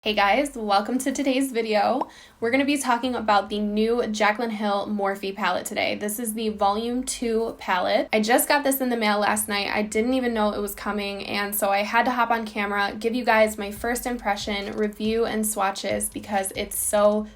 Hey guys, welcome to today's video. We're going to be talking about the new Jaclyn Hill Morphe palette today. This is the Volume 2 palette. I just got this in the mail last night. I didn't even know it was coming, and so I had to hop on camera, give you guys my first impression, review, and swatches because it's so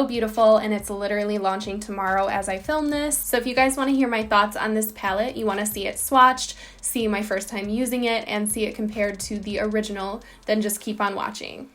beautiful, and it's literally launching tomorrow as I film this. So if you guys want to hear my thoughts on this palette, you want to see it swatched, see my first time using it, and see it compared to the original, then just keep on watching.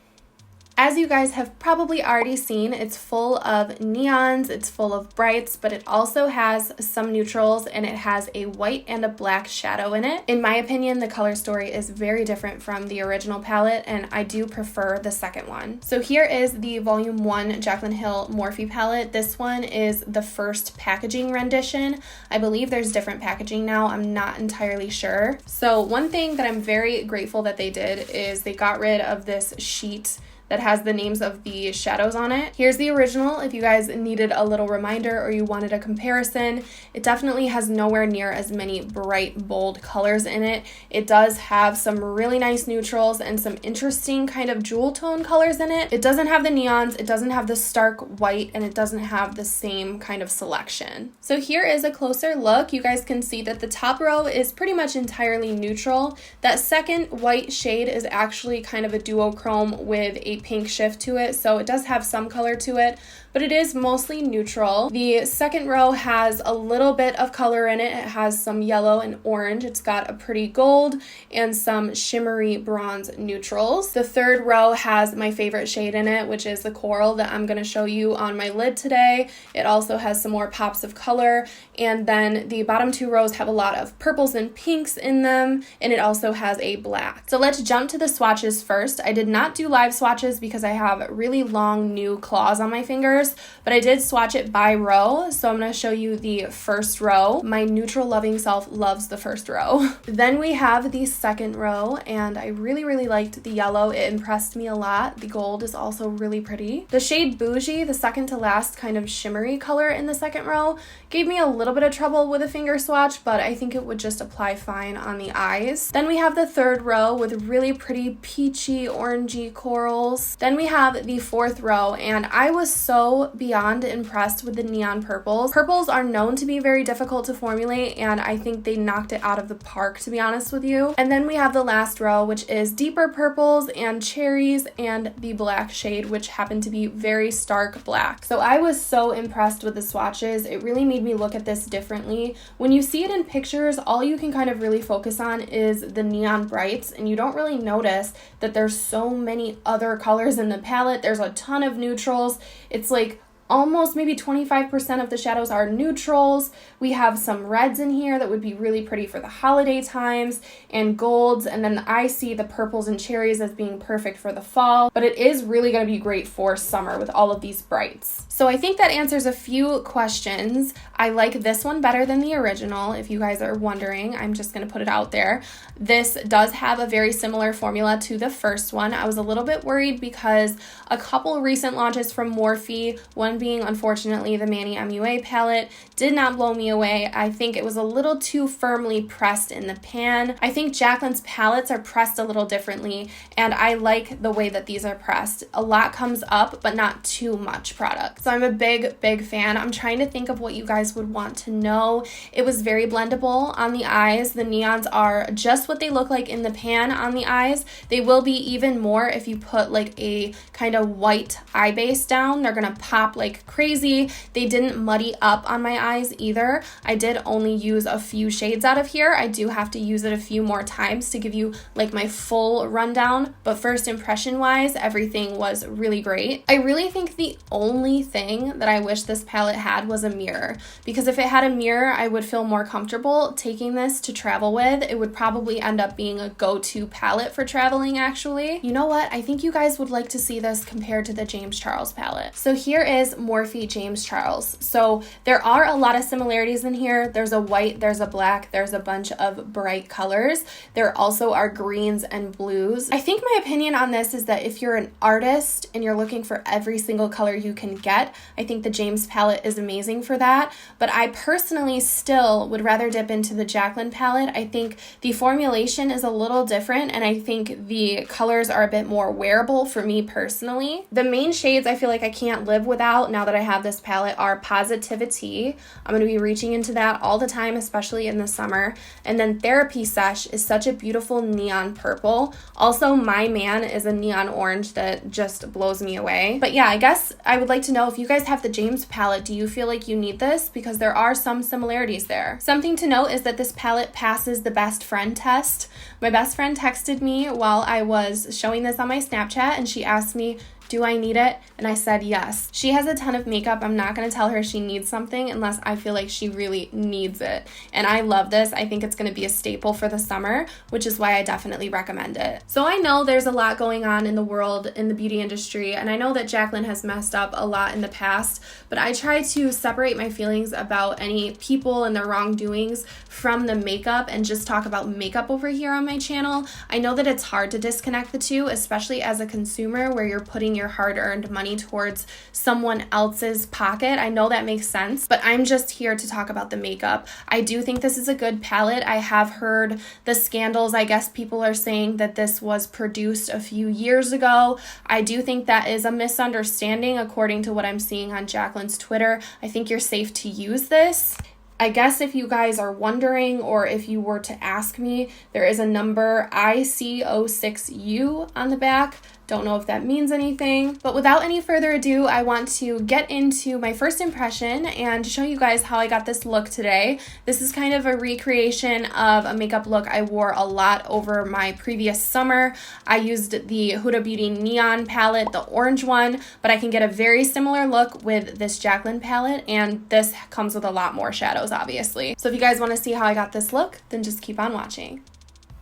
As you guys have probably already seen, it's full of neons, it's full of brights, but it also has some neutrals and it has a white and a black shadow in it. In my opinion, the color story is very different from the original palette, and I do prefer the second one. So here is the Volume 1 Jaclyn Hill Morphe palette. This one is the first packaging rendition. I believe there's different packaging now. I'm not entirely sure. So one thing that I'm very grateful that they did is they got rid of this sheet that has the names of the shadows on it. Here's the original if you guys needed a little reminder or you wanted a comparison. It definitely has nowhere near as many bright, bold colors in it. It does have some really nice neutrals and some interesting kind of jewel tone colors in it. It doesn't have the neons, it doesn't have the stark white, and it doesn't have the same kind of selection. So here is a closer look. You guys can see that the top row is pretty much entirely neutral. That second white shade is actually kind of a duochrome with a pink shift to it, so it does have some color to it, but it is mostly neutral. The second row has a little bit of color in it. It has some yellow and orange. It's got a pretty gold and some shimmery bronze neutrals. The third row has my favorite shade in it, which is the coral that I'm going to show you on my lid today. It also has some more pops of color, and then the bottom two rows have a lot of purples and pinks in them, and it also has a black. So let's jump to the swatches first. I did not do live swatches because I have really long new claws on my fingers, but I did swatch it by row, so I'm going to show you the first row. My neutral loving self loves the first row. Then we have the second row, and I really liked the yellow. It impressed me a lot. The gold is also really pretty. The shade Bougie, the second to last kind of shimmery color in the second row, gave me a little bit of trouble with a finger swatch, but I think it would just apply fine on the eyes. Then we have the third row with really pretty peachy orangey corals. Then we have the fourth row, and I was so beyond impressed with the neon purples. Purples are known to be very difficult to formulate, and I think they knocked it out of the park, to be honest with you. And then we have the last row, which is deeper purples and cherries and the black shade, which happened to be very stark black. So I was so impressed with the swatches. It really made me look at this differently. When you see it in pictures, all you can kind of really focus on is the neon brights, and you don't really notice that there's so many other colors in the palette. There's a ton of neutrals. It's like almost maybe 25% of the shadows are neutrals. We have some reds in here that would be really pretty for the holiday times, and golds, and then I see the purples and cherries as being perfect for the fall, but it is really going to be great for summer with all of these brights. So I think that answers a few questions. I like this one better than the original, if you guys are wondering. I'm just going to put it out there. This does have a very similar formula to the first one. I was a little bit worried because a couple recent launches from Morphe, one being unfortunately the Manny MUA palette, did not blow me away. I think it was a little too firmly pressed in the pan. I think Jaclyn's palettes are pressed a little differently, and I like the way that these are pressed. A lot comes up, but not too much product. So I'm a big fan. I'm trying to think of what you guys would want to know. It was very blendable on the eyes. The neons are just what they look like in the pan on the eyes. They will be even more if you put like a kind of white eye base down. They're gonna pop like crazy. They didn't muddy up on my eyes either. I did only use a few shades out of here. I do have to use it a few more times to give you like my full rundown, but first impression wise, everything was really great. I really think the only thing that I wish this palette had was a mirror, because if it had a mirror, I would feel more comfortable taking this to travel with. It would probably end up being a go-to palette for traveling, actually. You know what? I think you guys would like to see this compared to the James Charles palette. So here is Morphe James Charles. So there are a lot of similarities in here. There's a white, there's a black, there's a bunch of bright colors. There also are greens and blues. I think my opinion on this is that if you're an artist and you're looking for every single color you can get, I think the James palette is amazing for that. But I personally still would rather dip into the Jaclyn palette. I think the formulation is a little different, and I think the colors are a bit more wearable for me personally. The main shades I feel like I can't live without now that I have this palette are Positivity. I'm going to be reaching into that all the time, especially in the summer. And then Therapy Sesh is such a beautiful neon purple. Also, My Man is a neon orange that just blows me away. But yeah, I guess I would like to know if you guys have the James palette, do you feel like you need this? Because there are some similarities there. Something to note is that this palette passes the best friend test. My best friend texted me while I was showing this on my Snapchat, and she asked me, do I need it? And I said yes. She has a ton of makeup. I'm not going to tell her she needs something unless I feel like she really needs it. And I love this. I think it's going to be a staple for the summer, which is why I definitely recommend it. So I know there's a lot going on in the world, in the beauty industry, and I know that Jaclyn has messed up a lot in the past, but I try to separate my feelings about any people and their wrongdoings from the makeup and just talk about makeup over here on my channel. I know that it's hard to disconnect the two, especially as a consumer where you're putting your hard-earned money towards someone else's pocket. I know that makes sense, but I'm just here to talk about the makeup. I do think this is a good palette. I have heard the scandals. I guess people are saying that this was produced a few years ago. I do think that is a misunderstanding according to what I'm seeing on Jaclyn's Twitter. I think you're safe to use this. I guess if you guys are wondering, or if you were to ask me, there is a number IC06U on the back. Don't know if that means anything, but without any further ado, I want to get into my first impression and show you guys how I got this look today. This is kind of a recreation of a makeup look I wore a lot over my previous summer. I used the Huda Beauty Neon palette, the orange one, but I can get a very similar look with this Jaclyn palette, and this comes with a lot more shadows, obviously. So if you guys want to see how I got this look, then just keep on watching.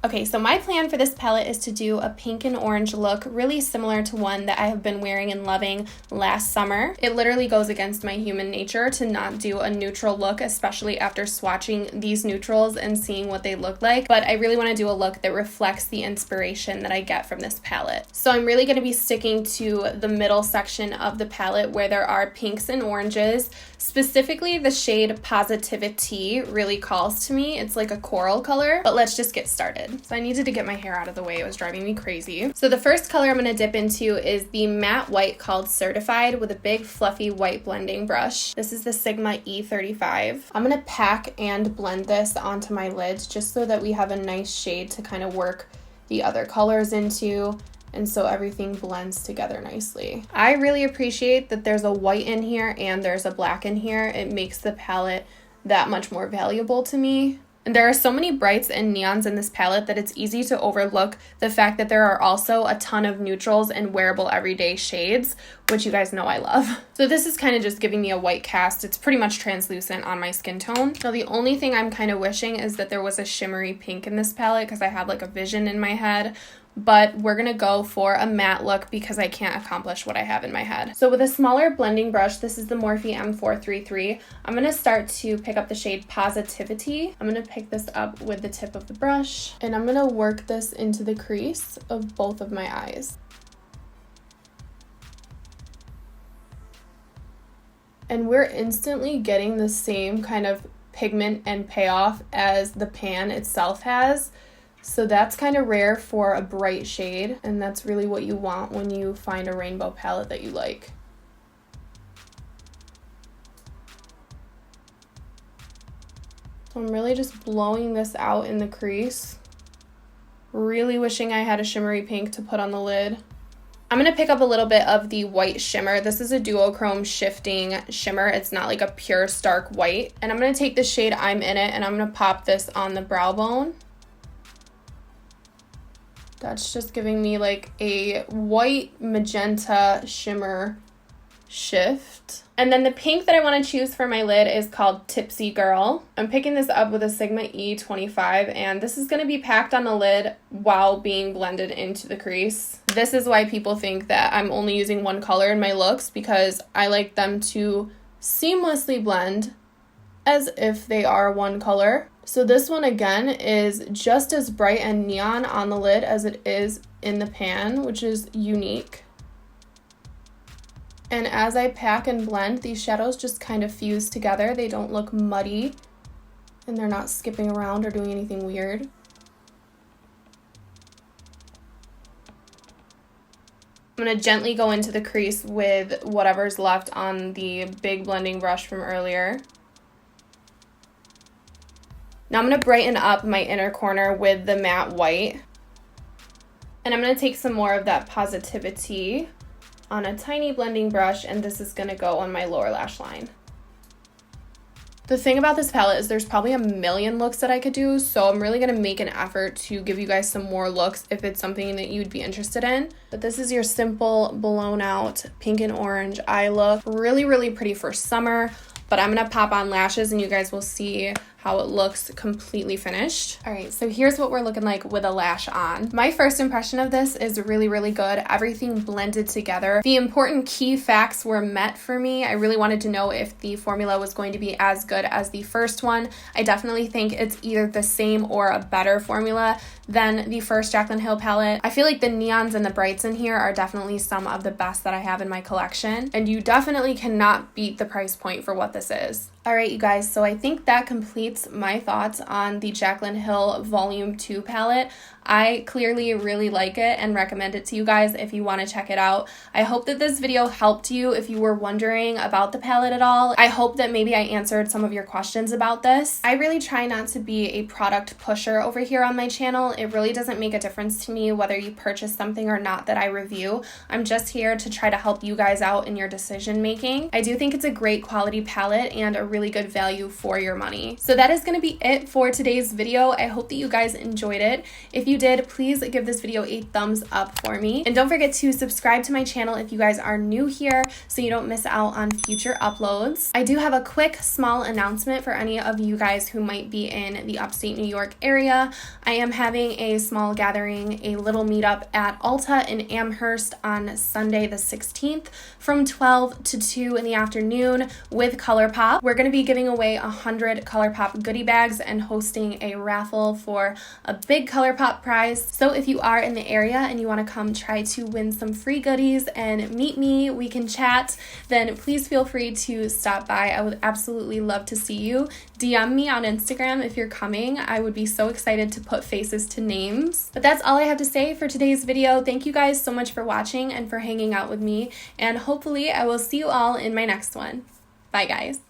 Okay, so my plan for this palette is to do a pink and orange look, really similar to one that I have been wearing and loving last summer. It literally goes against my human nature to not do a neutral look, especially after swatching these neutrals and seeing what they look like, but I really want to do a look that reflects the inspiration that I get from this palette. So I'm really going to be sticking to the middle section of the palette where there are pinks and oranges. Specifically, the shade Positivity really calls to me. It's like a coral color, but let's just get started. So I needed to get my hair out of the way. It was driving me crazy. So the first color I'm going to dip into is the matte white called Certified with a big fluffy white blending brush. This is the Sigma E35. I'm going to pack and blend this onto my lids just so that we have a nice shade to kind of work the other colors into, and so everything blends together nicely. I really appreciate that there's a white in here and there's a black in here. It makes the palette that much more valuable to me. And there are so many brights and neons in this palette that it's easy to overlook the fact that there are also a ton of neutrals and wearable everyday shades, which you guys know I love. So this is kind of just giving me a white cast. It's pretty much translucent on my skin tone. Now the only thing I'm kind of wishing is that there was a shimmery pink in this palette because I have like a vision in my head. But we're gonna go for a matte look because I can't accomplish what I have in my head. So with a smaller blending brush, this is the Morphe M433, I'm gonna start to pick up the shade Positivity. I'm gonna pick this up with the tip of the brush, and I'm gonna work this into the crease of both of my eyes. And we're instantly getting the same kind of pigment and payoff as the pan itself has. So that's kind of rare for a bright shade, and that's really what you want when you find a rainbow palette that you like. So I'm really just blowing this out in the crease. Really wishing I had a shimmery pink to put on the lid. I'm going to pick up a little bit of the white shimmer. This is a duochrome shifting shimmer. It's not like a pure stark white. And I'm going to take the shade I'm in it, and I'm going to pop this on the brow bone. That's just giving me like a white magenta shimmer Shift. And then the pink that I want to choose for my lid is called Tipsy Girl. I'm picking this up with a Sigma E25, and this is going to be packed on the lid while being blended into the crease. This is why people think that I'm only using one color in my looks, because I like them to seamlessly blend as if they are one color. So this one again is just as bright and neon on the lid as it is in the pan, which is unique. And as I pack and blend, these shadows just kind of fuse together. They don't look muddy, and they're not skipping around or doing anything weird. I'm going to gently go into the crease with whatever's left on the big blending brush from earlier. Now I'm going to brighten up my inner corner with the matte white. And I'm going to take some more of that positivity on a tiny blending brush, and this is going to go on my lower lash line. The thing about this palette is there's probably a million looks that I could do, so I'm really going to make an effort to give you guys some more looks if it's something that you'd be interested in. But this is your simple blown out pink and orange eye look. Really, really pretty for summer, but I'm going to pop on lashes and you guys will see how it looks completely finished. All right, so here's what we're looking like with a lash on. My first impression of this is really, really good. Everything blended together. The important key facts were met for me. I really wanted to know if the formula was going to be as good as the first one. I definitely think it's either the same or a better formula than the first Jaclyn Hill palette. I feel like the neons and the brights in here are definitely some of the best that I have in my collection, and you definitely cannot beat the price point for what this is. All right, you guys, so I think that completes my thoughts on the Jaclyn Hill Volume 2 palette. I clearly really like it and recommend it to you guys if you want to check it out. I hope that this video helped you if you were wondering about the palette at all. I hope that maybe I answered some of your questions about this. I really try not to be a product pusher over here on my channel. It really doesn't make a difference to me whether you purchase something or not that I review. I'm just here to try to help you guys out in your decision making. I do think it's a great quality palette and a really good value for your money. So that is going to be it for today's video. I hope that you guys enjoyed it. If you did, please give this video a thumbs up for me. And don't forget to subscribe to my channel if you guys are new here so you don't miss out on future uploads. I do have a quick small announcement for any of you guys who might be in the upstate New York area. I am having a small gathering, a little meetup at ULTA in Amherst on Sunday the 16th from 12 to 2 in the afternoon with Colourpop. We're going to be giving away 100 Colourpop goodie bags and hosting a raffle for a big Colourpop prize. So if you are in the area and you want to come try to win some free goodies and meet me, we can chat, then please feel free to stop by. I would absolutely love to see you. DM me on Instagram if you're coming. I would be so excited to put faces to names. But that's all I have to say for today's video. Thank you guys so much for watching and for hanging out with me, and hopefully I will see you all in my next one. Bye guys.